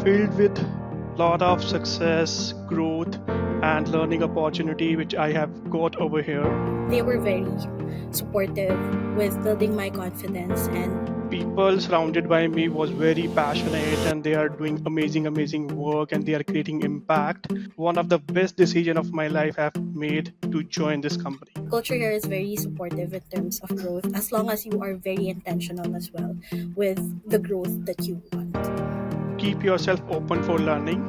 filled with lot of success, growth, and learning opportunity which I have got over here. They were very supportive with building my confidence and People surrounded by me was very passionate and they are doing amazing work and they are creating impact. One of the best decision of my life I've made to join this company. culture here is very supportive in terms of growth as long as you are very intentional as well with the growth that you want. Keep yourself open for learning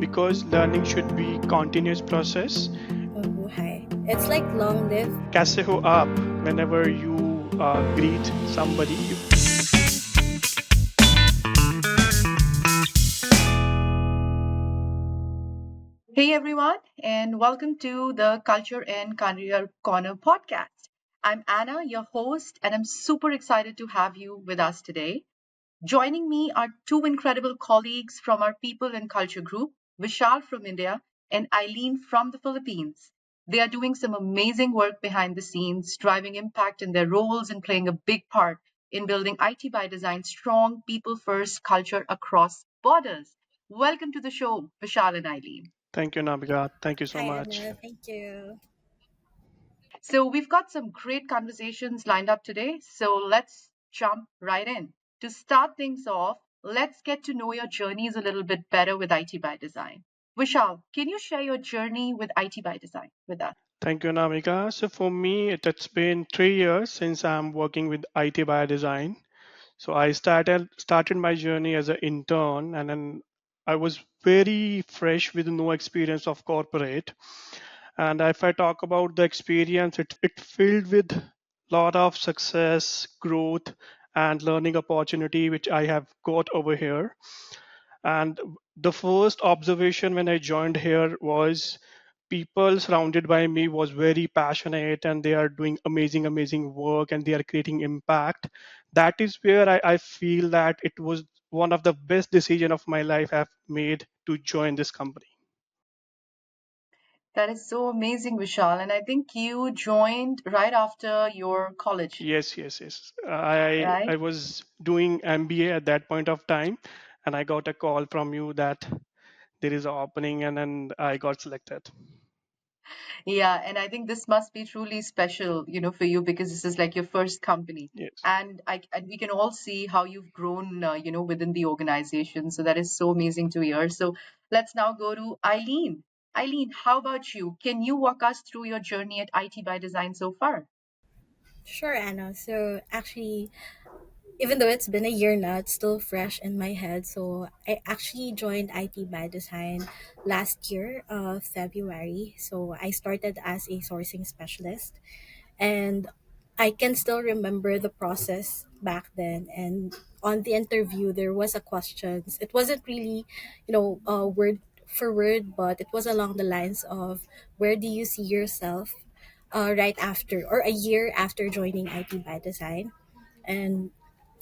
because learning should be continuous process. Oh, hi. It's like long live. कैसे हो आप whenever you greet somebody. Hey everyone, and welcome to the Culture and Career Corner podcast. I'm Anna, your host, and I'm super excited to have you with us today. Joining me are two incredible colleagues from our People and Culture group, Vishal from India and Aileen from the Philippines. They are doing some amazing work behind the scenes, driving impact in their roles and playing a big part in building IT by Design strong people first culture across borders. Welcome to the show, Vishal and Aileen. Thank you, Nabiga. Thank you so Hi, much. Anna. Thank you. So, we've got some great conversations lined up today. So, let's jump right in. To start things off, let's get to know your journeys a little bit better with IT by Design. Vishal, can you share your journey with IT by Design with us? Thank you, Namika. So for me, it's been 3 years since I'm working with IT by design. So I started my journey as an intern, and then I was very fresh with no experience of corporate. And if I talk about the experience, it filled with lot of success, growth, and learning opportunity which I have got over here. And the first observation when I joined here was people surrounded by me was very passionate and they are doing amazing work and they are creating impact. That is where I feel that it was one of the best decision of my life I've made to join this company. That is so amazing, Vishal. And I think you joined right after your college, Yes. I right? was doing MBA at that point of time, and I got a call from you that there is an opening, and then I got selected. Yeah, and I think this must be truly special, for you because this is like your first company. Yes. And we can all see how you've grown, within the organization. So that is so amazing to hear. So let's now go to Eileen. Eileen, how about you? Can you walk us through your journey at IT by Design so far? Sure, Anna. So actually, even though it's been a year now, it's still fresh in my head. So I actually joined IT by Design last year, February. So I started as a sourcing specialist, and I can still remember the process back then. And on the interview, there was a questions. It wasn't really, word for word, but it was along the lines of where do you see yourself right after or a year after joining IT by Design. And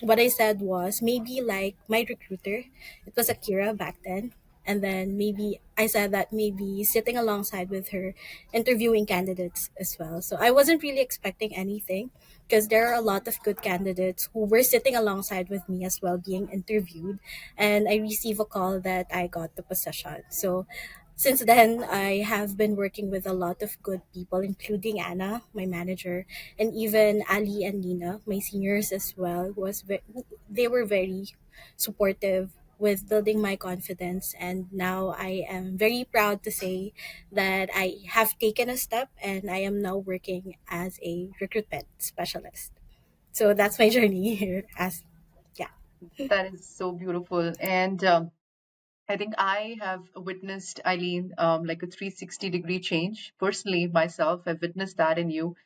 what I said was maybe like my recruiter, it was Akira back then. And then maybe I said that maybe sitting alongside with her, interviewing candidates as well. So I wasn't really expecting anything because there are a lot of good candidates who were sitting alongside with me as well being interviewed. And I received a call that I got the position. So since then, I have been working with a lot of good people, including Anna, my manager, and even Ali and Nina, my seniors as well. They were very supportive with building my confidence, and now I am very proud to say that I have taken a step, and I am now working as a recruitment specialist. So that's my journey here. As yeah. That is so beautiful. And I think I have witnessed, Eileen, like a 360-degree change. Personally, myself, I've witnessed that in you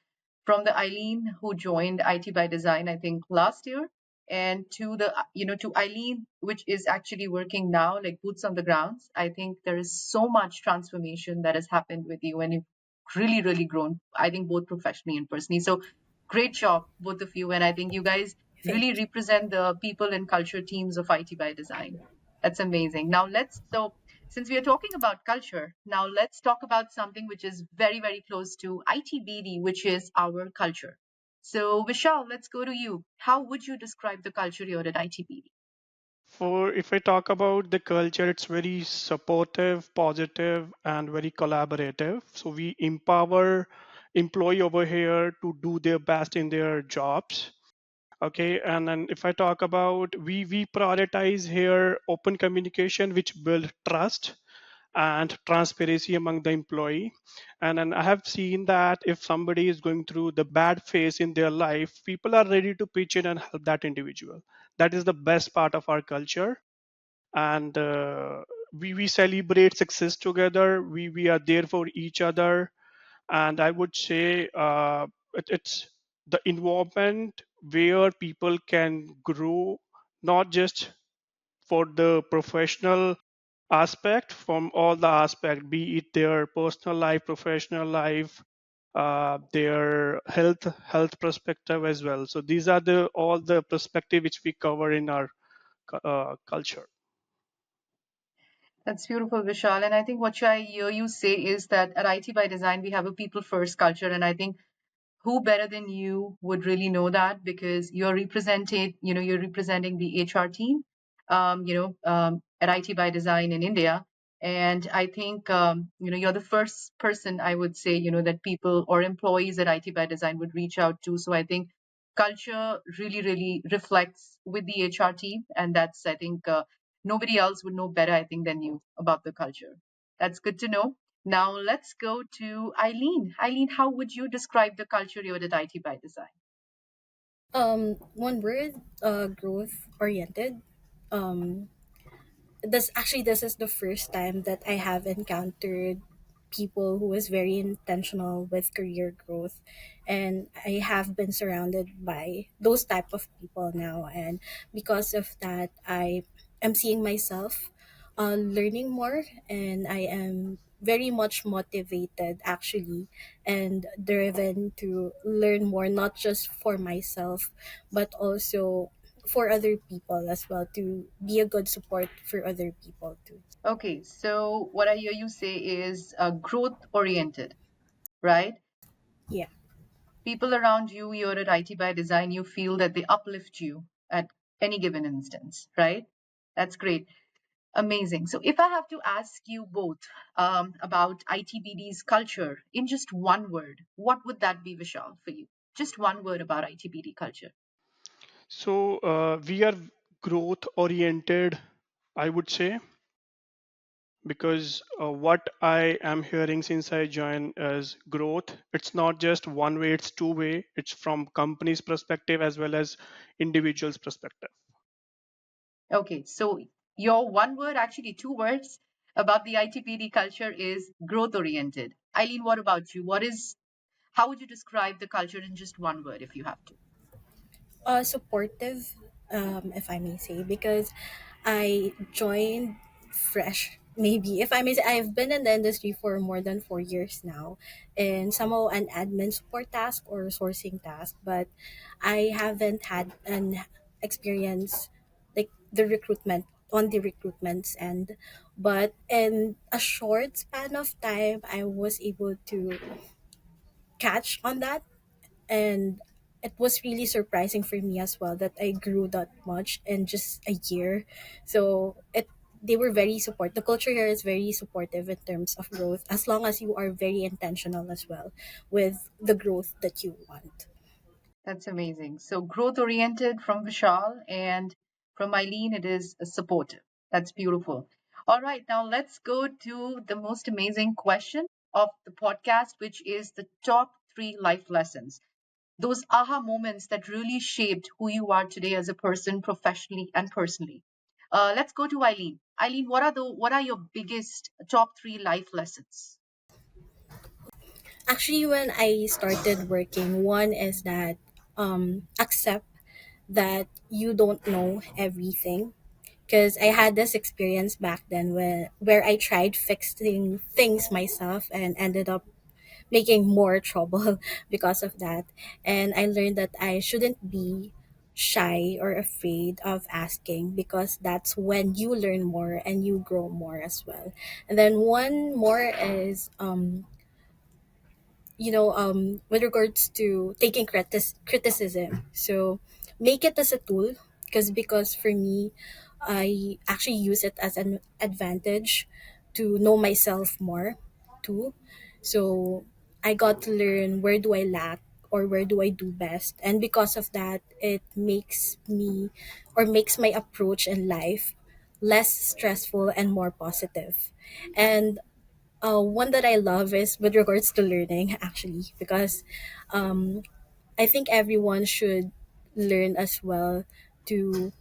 from the Eileen who joined IT by Design, I think last year, and to to Eileen, which is actually working now, like boots on the grounds. I think there is so much transformation that has happened with you, and you've really grown. I think both professionally and personally. So great job, both of you, and I think you guys Thank really represent the people and culture teams of IT by Design. That's amazing. Now since we are talking about culture, now let's talk about something which is very close to ITBD, which is our culture. So, Vishal, let's go to you. How would you describe the culture here at ITBD? For if I talk about the culture, it's very supportive, positive, and very collaborative. So we empower employee over here to do their best in their jobs. Okay, and then if I talk about we prioritize here open communication, which build trust and transparency among the employee. And then I have seen that if somebody is going through the bad phase in their life, people are ready to pitch in and help that individual. That is the best part of our culture. And we celebrate success together. We are there for each other. And I would say it's the environment where people can grow, not just for the professional aspect, from all the aspect, be it their personal life, professional life, their health perspective as well. So these are the all the perspective which we cover in our culture. That's beautiful, Vishal. And I think what I hear you say is that at IT by Design, we have a people first culture. And I think who better than you would really know that, because you're representing the HR team, at IT by Design in India. And I think, you're the first person I would say, that people or employees at IT by Design would reach out to. So I think culture really, really reflects with the HR team. And that's, I think, nobody else would know better, I think, than you about the culture. That's good to know. Now let's go to Eileen. Eileen, how would you describe the culture here at IT by Design? One word, growth oriented. Um, this is the first time that I have encountered people who is very intentional with career growth, and I have been surrounded by those type of people now, and because of that I am seeing myself learning more, and I am very much motivated actually and driven to learn more, not just for myself but also for other people as well, to be a good support for other people too. Okay, so what I hear you say is growth oriented, right? Yeah. People around you here at IT by Design, you feel that they uplift you at any given instance, right? That's great. Amazing. So, if I have to ask you both about ITBD's culture in just one word, what would that be, Vishal, for you? Just one word about ITBD culture. So we are growth oriented, I would say, because what I am hearing since I joined is growth. It's not just one way, it's two way. It's from company's perspective as well as individual's perspective. Okay, so your one word, actually two words about the ITPD culture is growth oriented. Eileen, what about you? How would you describe the culture in just one word if you have to? Supportive, if I may say, because I joined fresh. Maybe, if I may say, I've been in the industry for more than 4 years now, and somehow an admin support task or sourcing task, but I haven't had an experience like the recruitments end. But in a short span of time, I was able to catch on that, and it was really surprising for me as well that I grew that much in just a year. So it they were very support. The culture here is very supportive in terms of growth, as long as you are very intentional as well with the growth that you want. That's amazing. So growth oriented from Vishal, and from Eileen, it is supportive. That's beautiful. All right, now let's go to the most amazing question of the podcast, which is the top three life lessons, those aha moments that really shaped who you are today as a person, professionally and personally. Let's go to Eileen. Eileen, what are your biggest top three life lessons? Actually, when I started working, one is that accept that you don't know everything, because I had this experience back then where I tried fixing things myself and ended up making more trouble because of that. And I learned that I shouldn't be shy or afraid of asking, because that's when you learn more and you grow more as well. And then one more is with regards to taking criticism, so make it as a tool, because for me, I actually use it as an advantage to know myself more too. So I got to learn where do I lack or where do I do best. And because of that, it makes me or makes my approach in life less stressful and more positive. And one that I love is with regards to learning, actually, because um, I think everyone should learn as well to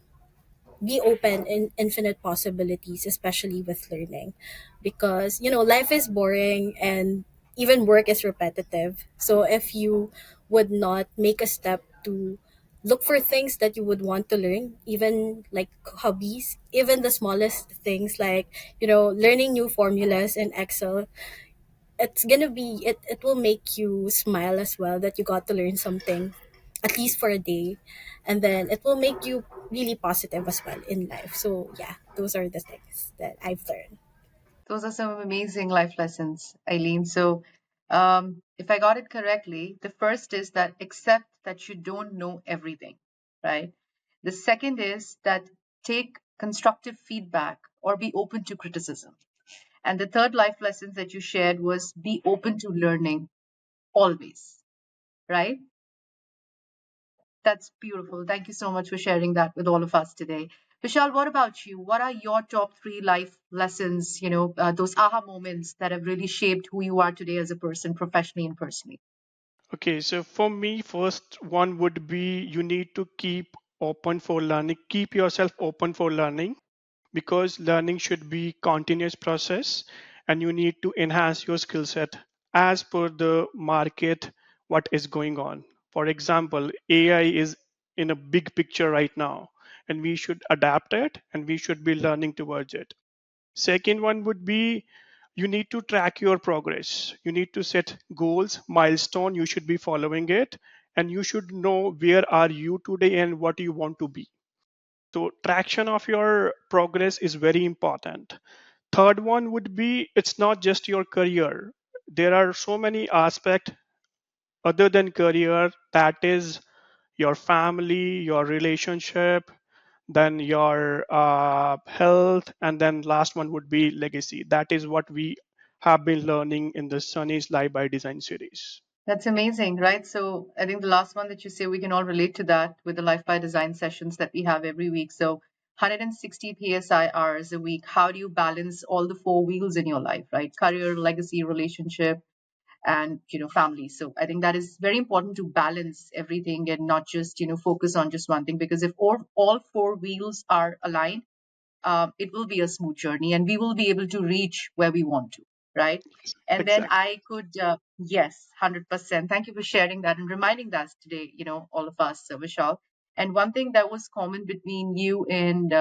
be open in infinite possibilities, especially with learning, because life is boring and even work is repetitive. So if you would not make a step to look for things that you would want to learn, even like hobbies, even the smallest things like learning new formulas in Excel, it's gonna be it will make you smile as well that you got to learn something at least for a day, and then it will make you really positive as well in life. So yeah, those are the things that I've learned. Those are some amazing life lessons, Aileen. So, if I got it correctly, the first is that accept that you don't know everything, right? The second is that take constructive feedback or be open to criticism. And the third life lesson that you shared was be open to learning always, right? That's beautiful. Thank you so much for sharing that with all of us today. Vishal, what about you? What are your top three life lessons, those aha moments that have really shaped who you are today as a person, professionally and personally? Okay, so for me, first one would be you need to keep open for learning, keep yourself open for learning, because learning should be continuous process, and you need to enhance your skill set as per the market, what is going on. For example, AI is in a big picture right now, and we should adapt it and we should be learning towards it. Second one would be you need to track your progress. You need to set goals, milestone, you should be following it, and you should know where are you today and what you want to be. So traction of your progress is very important. Third one would be it's not just your career. There are so many aspects other than career, that is your family, your relationship, then your health, and then last one would be legacy. That is what we have been learning in the Sunny's Live by Design series. That's amazing, right? So I think the last one that you say, we can all relate to that with the Life by Design sessions that we have every week. So 160 PSI hours a week. How do you balance all the four wheels in your life, right? Career, legacy, relationship, and family. So I think that is very important to balance everything and not just focus on just one thing, because if all four wheels are aligned, it will be a smooth journey and we will be able to reach where we want to, right? And then Exactly. I could, yes, 100%. Thank you for sharing that and reminding us today, all of us, Vishal. And one thing that was common between you and,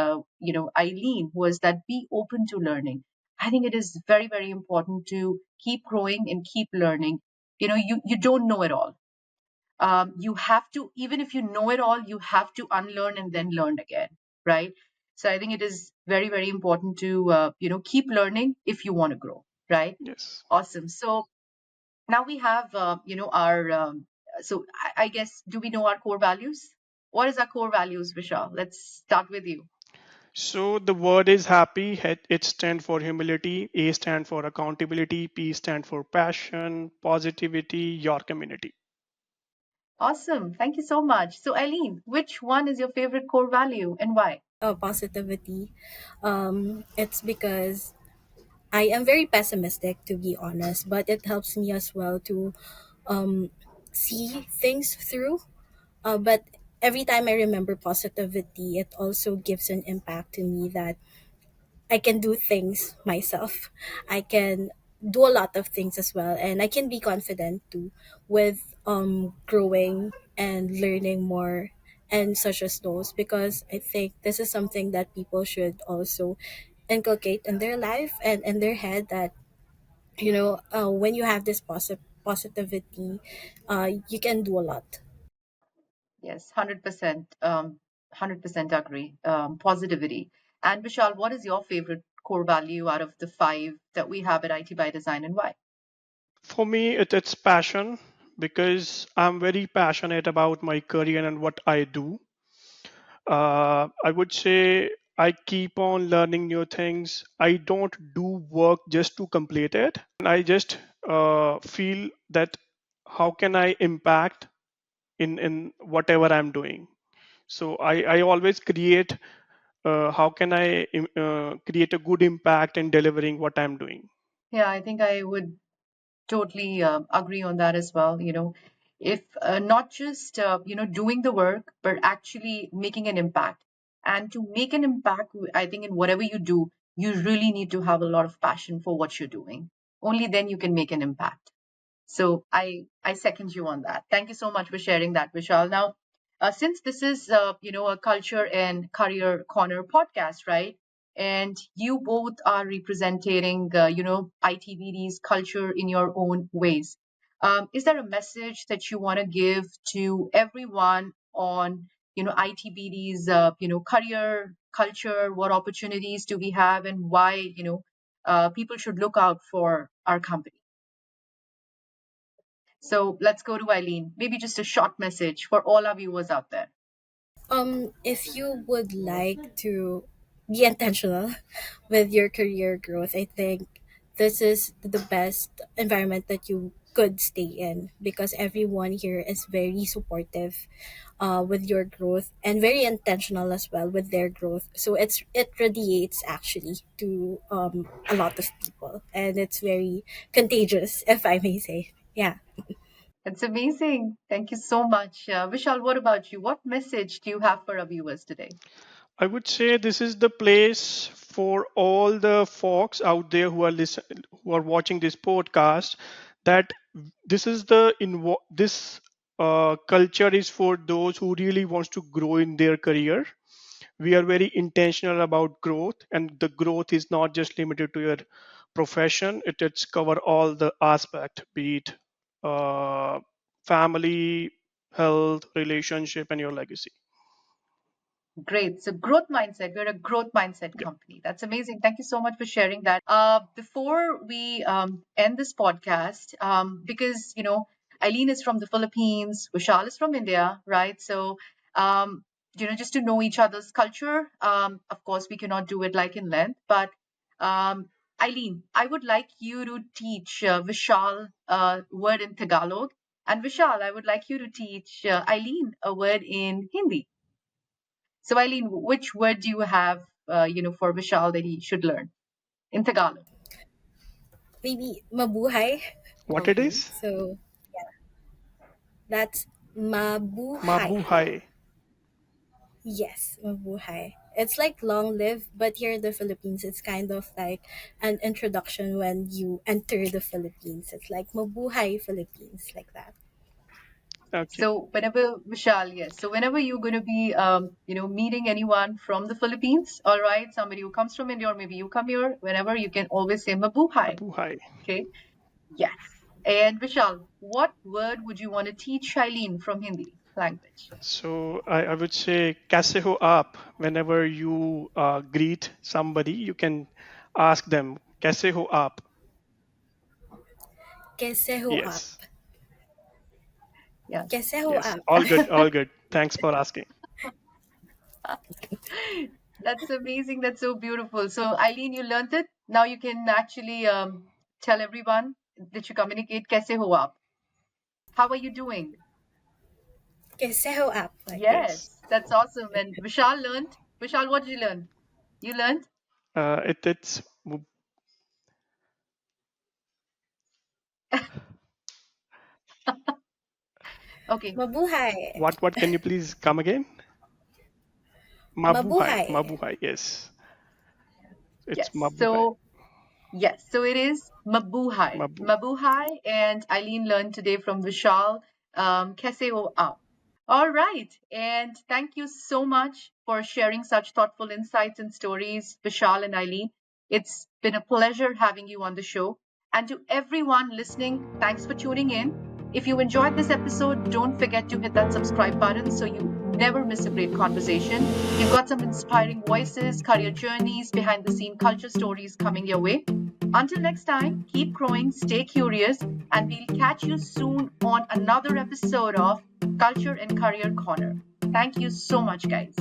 Eileen, was that be open to learning. I think it is very, very important to keep growing and keep learning. You don't know it all. You have to, even if you know it all, you have to unlearn and then learn again, right? So I think it is very, very important to keep learning if you want to grow, right? Yes. Awesome. So now we have our so I guess, do we know our core values? What is our core values, Vishal? Let's start with you. So the word is happy. It stands for humility. A stand for accountability. P stand for passion, positivity, your community. Awesome. Thank you so much. So Eileen, which one is your favorite core value and why? Positivity. It's because I am very pessimistic, to be honest, but it helps me as well to um, see things through. But every time I remember positivity, it also gives an impact to me that I can do things myself. I can do a lot of things as well, and I can be confident too with growing and learning more and such as those, because I think this is something that people should also inculcate in their life and in their head, that when you have this positivity, you can do a lot. Yes, 100%. 100% agree. Positivity. And Vishal, what is your favorite core value out of the five that we have at IT by Design and why? For me, it's passion, because I'm very passionate about my career and what I do. I would say I keep on learning new things. I don't do work just to complete it. I just feel that how can I impact in whatever I'm doing. So I always create how can I create a good impact in delivering what I'm doing. Yeah, I think I would totally agree on that as well. If not just doing the work, but actually making an impact. And to make an impact, I think in whatever you do, you really need to have a lot of passion for what you're doing. Only then you can make an impact. So I second you on that. Thank you so much for sharing that, Vishal. Now, since this is a culture and career corner podcast, right? And you both are representing ITBD's culture in your own ways. Is there a message that you want to give to everyone on ITBD's career culture? What opportunities do we have, and why people should look out for our company? So let's go to Eileen. Maybe just a short message for all our viewers out there. If you would like to be intentional with your career growth, I think this is the best environment that you could stay in, because everyone here is very supportive with your growth and very intentional as well with their growth. So it radiates actually to a lot of people, and it's very contagious, if I may say. Yeah. That's amazing. Thank you so much. Vishal, what about you? What message do you have for our viewers today? I would say this is the place for all the folks out there who are watching this podcast. That this is this culture is for those who really wants to grow in their career. We are very intentional about growth, and the growth is not just limited to your profession. It's cover all the aspect, be it uh, family, health, relationship, and your legacy. Great. So, growth mindset. We're a growth mindset Yeah. company. That's amazing. Thank you so much for sharing that. Before we end this podcast, because, Eileen is from the Philippines, Vishal is from India, right? So, just to know each other's culture, of course, we cannot do it like in length, but um, Eileen, I would like you to teach Vishal a word in Tagalog. And Vishal, I would like you to teach Eileen a word in Hindi. So, Eileen, which word do you have, for Vishal that he should learn in Tagalog? Maybe mabuhay. What it Okay. is? So that's mabuhay. Mabuhay. Yes, mabuhay. It's like long live, but here in the Philippines, it's kind of like an introduction when you enter the Philippines. It's like mabuhay Philippines, like that. Okay. So, whenever Vishal, yes. So, whenever you're going to be, meeting anyone from the Philippines, all right, somebody who comes from India, or maybe you come here, whenever you can always say mabuhay. Mabuhay. Okay. Yes. And Vishal, what word would you want to teach Eileen from Hindi language? So I would say kaise ho aap. Whenever you greet somebody, you can ask them kaise ho aap. Kaise ho aap? Yes. Yes. Kaise ho Yes. aap? All good. All good. Thanks for asking. That's amazing. That's so beautiful. So, Eileen, you learned it. Now you can actually tell everyone that you communicate kaise ho aap. How are you doing? Kaise ho aap? Like that. Yes. Yes, that's awesome. And Vishal learned. Vishal, what did you learn? You learned? It's Okay. Mabuhay. what can you please come again? Mabuhay. Mabuhay. Mabuhay. Yes. It's Yes. mabuhay. So, yes. So it is Mabuhay. Mabu. Mabuhay. And Eileen learned today from Vishal. Kaise ho aap. All right. And thank you so much for sharing such thoughtful insights and stories, Vishal and Eileen. It's been a pleasure having you on the show. And to everyone listening, thanks for tuning in. If you enjoyed this episode, don't forget to hit that subscribe button so you never miss a great conversation. We've got some inspiring voices, career journeys, behind the scene culture stories coming your way. Until next time, keep growing, stay curious, and we'll catch you soon on another episode of Culture and Career Corner. Thank you so much, guys.